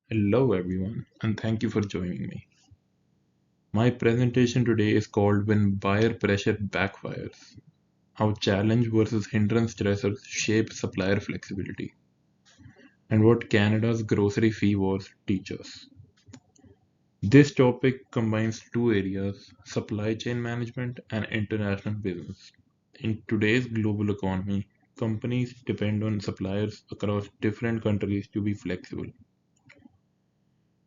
Hello, everyone, and thank you for joining me. My presentation today is called When Buyer Pressure Backfires: How Challenge versus Hindrance Stressors Shape Supplier Flexibility, and what Canada's grocery fee wars teach us. This topic combines two areas: supply chain management and international business. In today's global economy, companies depend on suppliers across different countries to be flexible,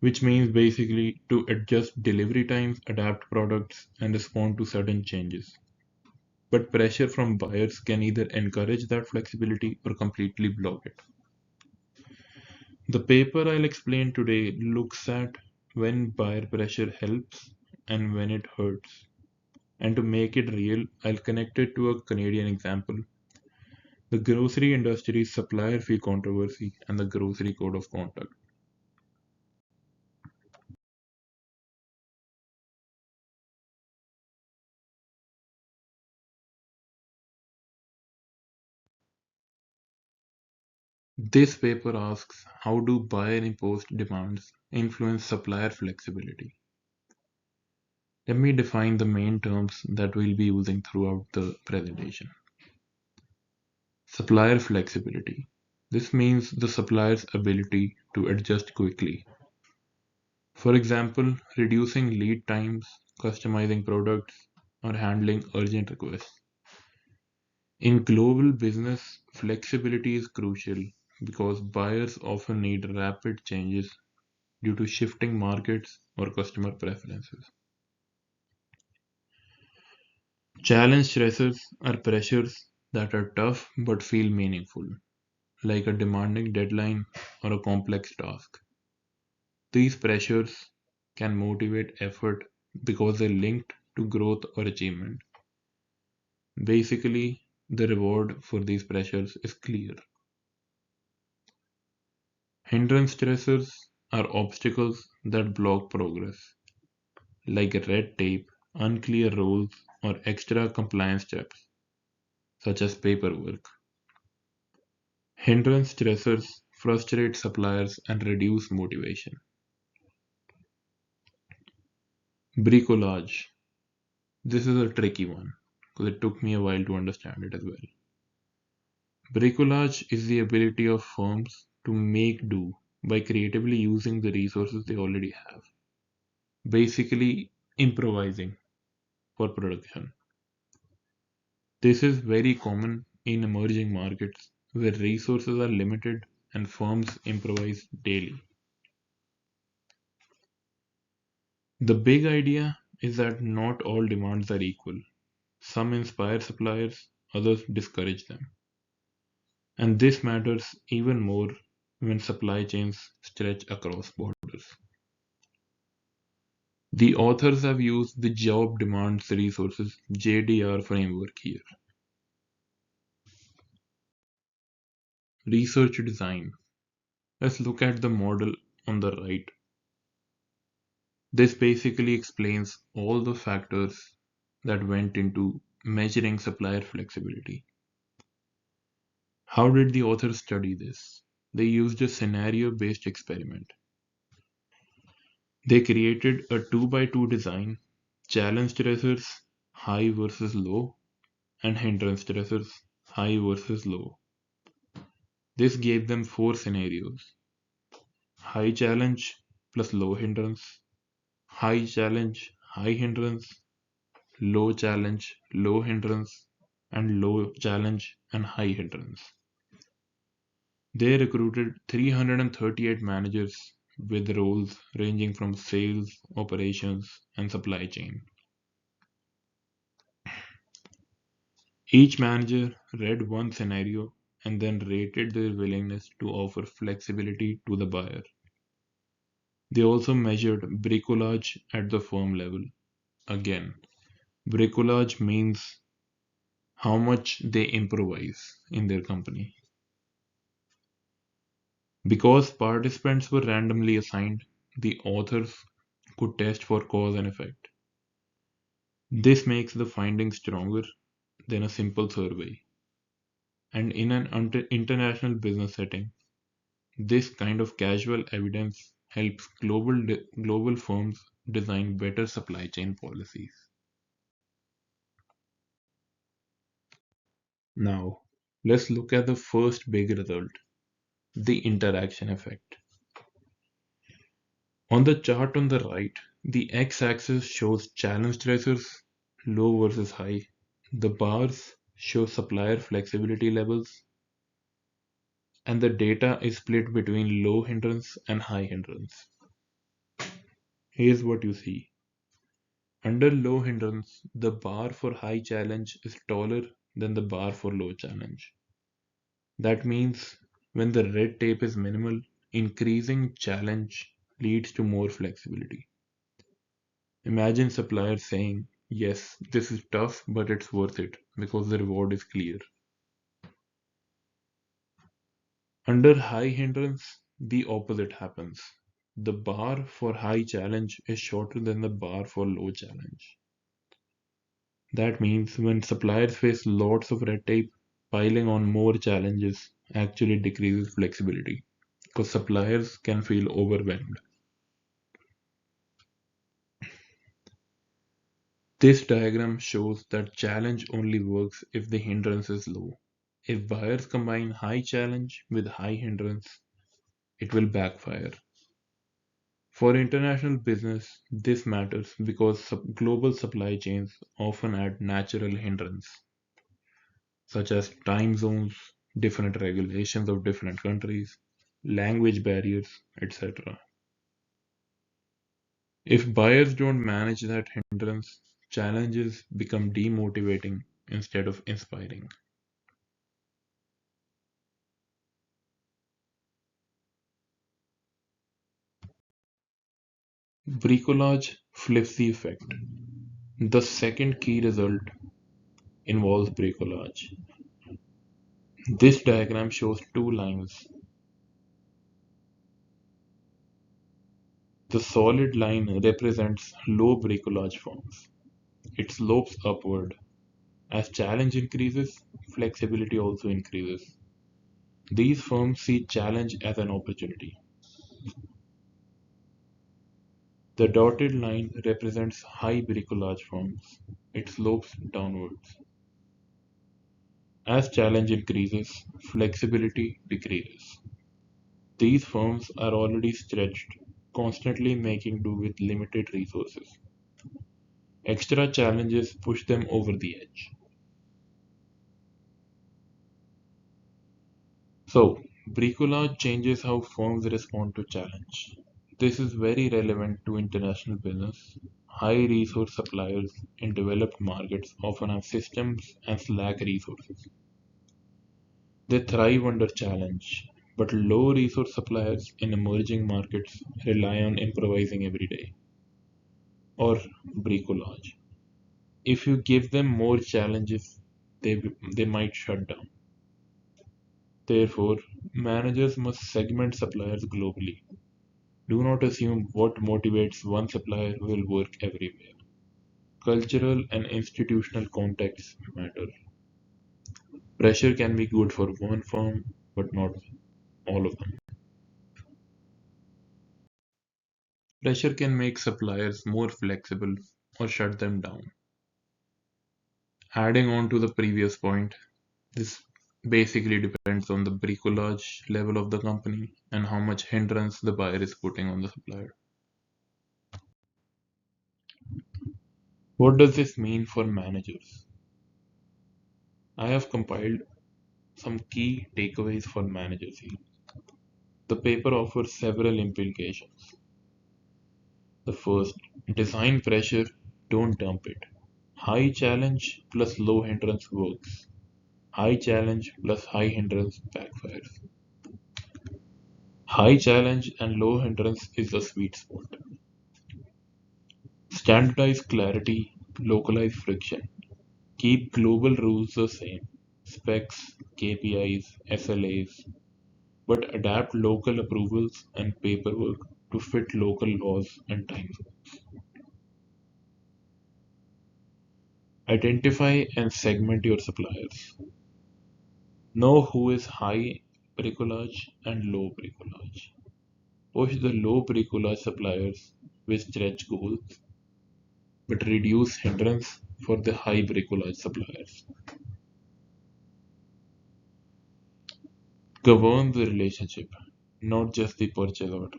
which means basically to adjust delivery times, adapt products, and respond to sudden changes. But pressure from buyers can either encourage that flexibility or completely block it. The paper I'll explain today looks at when buyer pressure helps and when it hurts. And to make it real, I'll connect it to a Canadian example: the grocery industry's supplier fee controversy and the grocery code of conduct. This paper asks, how do buyer imposed demands influence supplier flexibility? Let me define the main terms that we'll be using throughout the presentation. Supplier flexibility. This means the supplier's ability to adjust quickly. For example, reducing lead times, customizing products, or handling urgent requests. In global business, flexibility is crucial because buyers often need rapid changes due to shifting markets or customer preferences. Challenge stressors are pressures that are tough but feel meaningful, like a demanding deadline or a complex task. These pressures can motivate effort because they're linked to growth or achievement. Basically, the reward for these pressures is clear. Hindrance stressors are obstacles that block progress, like red tape, unclear rules, or extra compliance steps, such as paperwork. Hindrance stressors frustrate suppliers and reduce motivation. Bricolage. This is a tricky one because it took me a while to understand it as well. Bricolage is the ability of firms to make do by creatively using the resources they already have, basically improvising for production. This is very common in emerging markets where resources are limited and firms improvise daily. The big idea is that not all demands are equal. Some inspire suppliers, others discourage them. And this matters even more when supply chains stretch across borders. The authors have used the Job Demands Resources (JDR) framework here. Research design. Let's look at the model on the right. This basically explains all the factors that went into measuring supplier flexibility. How did the authors study this? They used a scenario-based experiment. They created a 2 by 2 design, challenge stressors, high versus low, and hindrance stressors, high versus low. This gave them 4 scenarios: high challenge plus low hindrance, high challenge, high hindrance, low challenge, low hindrance, and low challenge and high hindrance. They recruited 338 managers with roles ranging from sales, operations, and supply chain. Each manager read one scenario and then rated their willingness to offer flexibility to the buyer. They also measured bricolage at the firm level. Again, bricolage means how much they improvise in their company. Because participants were randomly assigned, the authors could test for cause and effect. This makes the findings stronger than a simple survey. And in an international business setting, this kind of casual evidence helps global firms design better supply chain policies. Now, let's look at the first big result, the interaction effect. On the chart on the right, the x-axis shows challenge stressors, low versus high. The bars show supplier flexibility levels, and the data is split between low hindrance and high hindrance. Here's what you see. Under low hindrance, the bar for high challenge is taller than the bar for low challenge. That means when the red tape is minimal, increasing challenge leads to more flexibility. Imagine suppliers saying, yes, this is tough, but it's worth it because the reward is clear. Under high hindrance, the opposite happens. The bar for high challenge is shorter than the bar for low challenge. That means when suppliers face lots of red tape, piling on more challenges actually decreases flexibility because suppliers can feel overwhelmed. This diagram shows that challenge only works if the hindrance is low. If buyers combine high challenge with high hindrance, it will backfire. For international business, this matters because global supply chains often add natural hindrance, such as time zones, different regulations of different countries, language barriers, etc. If buyers don't manage that hindrance, challenges become demotivating instead of inspiring. Bricolage flips the effect. The second key result involves bricolage. This diagram shows two lines. The solid line represents low bricolage forms. It slopes upward. As challenge increases, flexibility also increases. These firms see challenge as an opportunity. The dotted line represents high bricolage forms. It slopes downwards. As challenge increases, flexibility decreases. These firms are already stretched, constantly making do with limited resources. Extra challenges push them over the edge. So, bricolage changes how firms respond to challenge. This is very relevant to international business. High resource suppliers in developed markets often have systems and lack resources. They thrive under challenge, but low resource suppliers in emerging markets rely on improvising every day or bricolage. If you give them more challenges, they might shut down. Therefore, managers must segment suppliers globally. Do not assume what motivates one supplier will work everywhere. Cultural and institutional contexts matter. Pressure can be good for one firm, but not all of them. Pressure can make suppliers more flexible or shut them down. Adding on to the previous point, this basically depends on the bricolage level of the company and how much hindrance the buyer is putting on the supplier. What does this mean for managers? I have compiled some key takeaways for managers here. The paper offers several implications. The first, design pressure, don't dump it. High challenge plus low hindrance works. High challenge plus high hindrance backfires. High challenge and low hindrance is the sweet spot. Standardize clarity, localize friction. Keep global rules the same. Specs, KPIs, SLAs, but adapt local approvals and paperwork to fit local laws and time zones. Identify and segment your suppliers. Know who is high bricolage and low bricolage. push the low bricolage suppliers with stretch goals, but reduce hindrance for the high bricolage suppliers. Govern the relationship, not just the purchase order.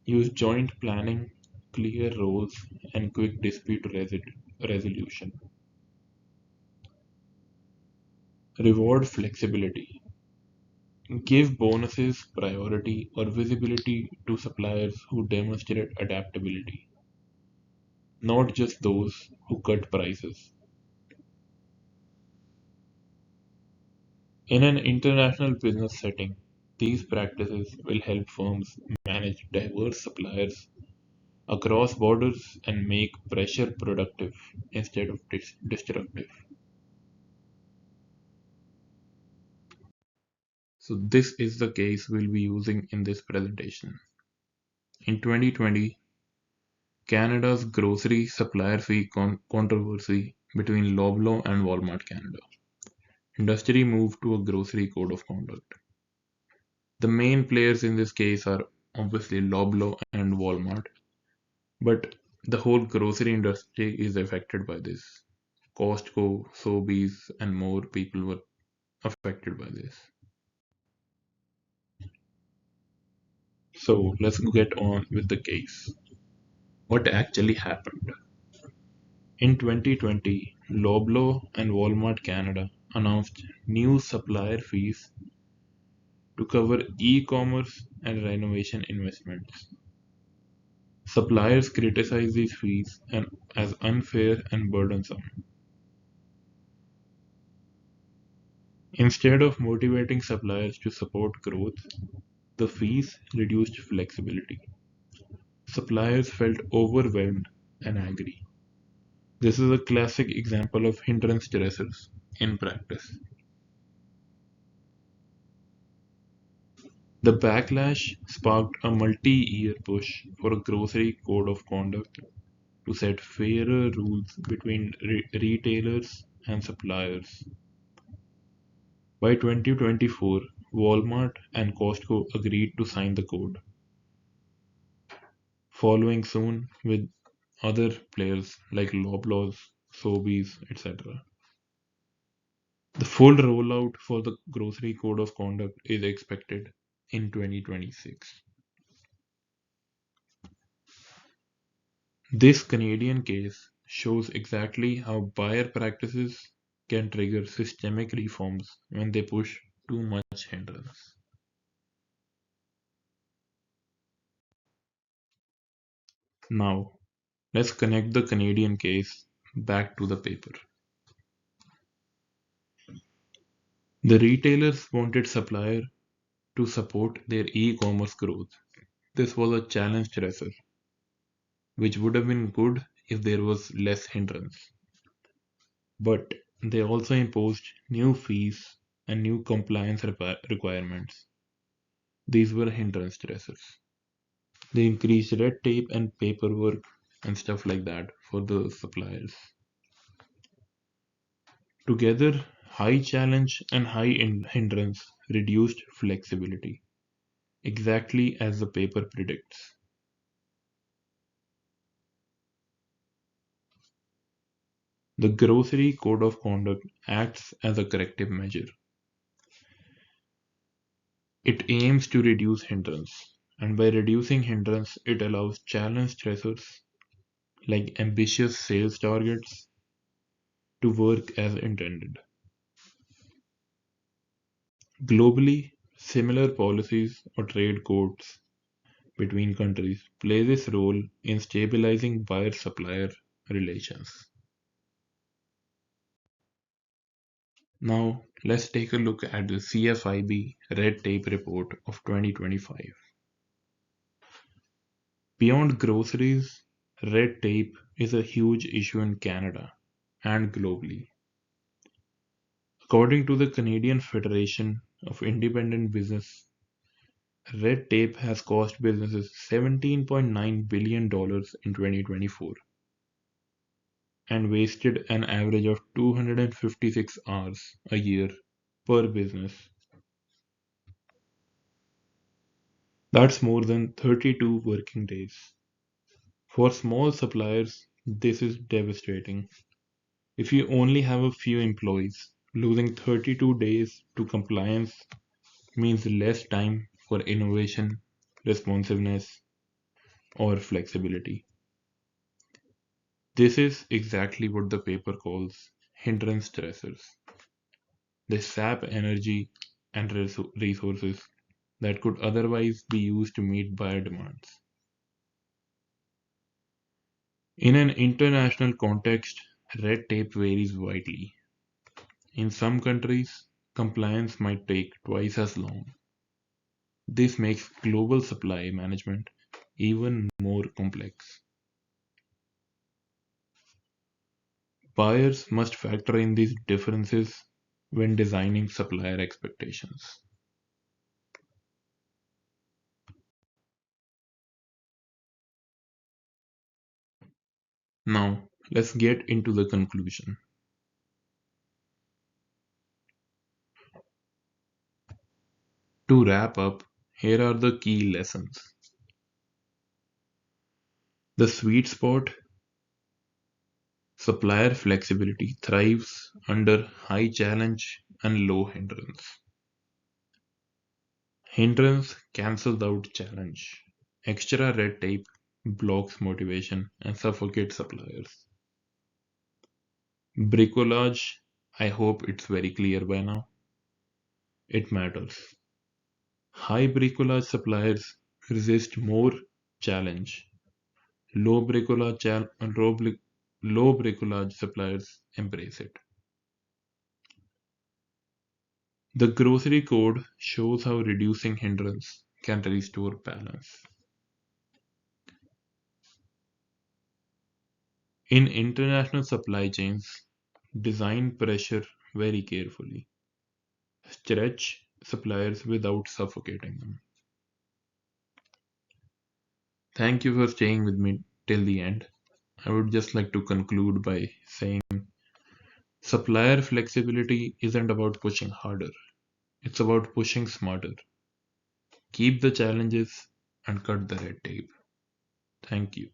Use joint planning, clear roles, and quick dispute resolution. Reward flexibility. Give bonuses, priority, or visibility to suppliers who demonstrate adaptability, not just those who cut prices. In an international business setting, these practices will help firms manage diverse suppliers across borders and make pressure productive instead of destructive. So, this is the case we'll be using in this presentation. In 2020, Canada's grocery supplier fee controversy between Loblaw and Walmart Canada. Industry moved to a grocery code of conduct. The main players in this case are obviously Loblaw and Walmart, but the whole grocery industry is affected by this. Costco, Sobeys, and more people were affected by this. So let's get on with the case. What actually happened? In 2020, Loblaw and Walmart Canada announced new supplier fees to cover e-commerce and renovation investments. Suppliers criticized these fees as unfair and burdensome. Instead of motivating suppliers to support growth, the fees reduced flexibility. Suppliers felt overwhelmed and angry. This is a classic example of hindrance stressors in practice. The backlash sparked a multi-year push for a grocery code of conduct to set fairer rules between retailers and suppliers. By 2024, Walmart and Costco agreed to sign the code, following soon with other players like Loblaws, Sobeys, etc. The full rollout for the Grocery Code of Conduct is expected in 2026. This Canadian case shows exactly how buyer practices can trigger systemic reforms when they push too much hindrance. Now, let's connect the Canadian case back to the paper. The retailers wanted supplier to support their e-commerce growth. This was a challenge stressor, which would have been good if there was less hindrance. But they also imposed new fees and new compliance requirements. These were hindrance stressors. They increased red tape and paperwork and stuff like that for the suppliers. Together, high challenge and high hindrance reduced flexibility, exactly as the paper predicts. The Grocery Code of Conduct acts as a corrective measure. It aims to reduce hindrance, and by reducing hindrance, it allows challenge stressors like ambitious sales targets to work as intended. Globally, similar policies or trade codes between countries play this role in stabilizing buyer-supplier relations. Now, let's take a look at the CFIB Red Tape Report of 2025. Beyond groceries, red tape is a huge issue in Canada and globally. According to the Canadian Federation of Independent Business, red tape has cost businesses $17.9 billion in 2024 and wasted an average of 256 hours a year per business. That's more than 32 working days. For small suppliers, this is devastating. If you only have a few employees, losing 32 days to compliance means less time for innovation, responsiveness, or flexibility. This is exactly what the paper calls hindrance stressors. They sap energy and resources that could otherwise be used to meet buyer demands. In an international context, red tape varies widely. In some countries, compliance might take twice as long. This makes global supply management even more complex. Buyers must factor in these differences when designing supplier expectations. Now, let's get into the conclusion. To wrap up, here are the key lessons. The sweet spot: supplier flexibility thrives under high challenge and low hindrance. Hindrance cancels out challenge. Extra red tape blocks motivation and suffocates suppliers. Bricolage, I hope it's very clear by now, it matters. High bricolage suppliers resist more challenge. Low bricolage, low bricolage suppliers embrace it. The grocery code shows how reducing hindrance can restore balance. In international supply chains, design pressure very carefully. Stretch suppliers without suffocating them. Thank you for staying with me till the end. I would just like to conclude by saying supplier flexibility isn't about pushing harder, it's about pushing smarter. Keep the challenges and cut the red tape. Thank you.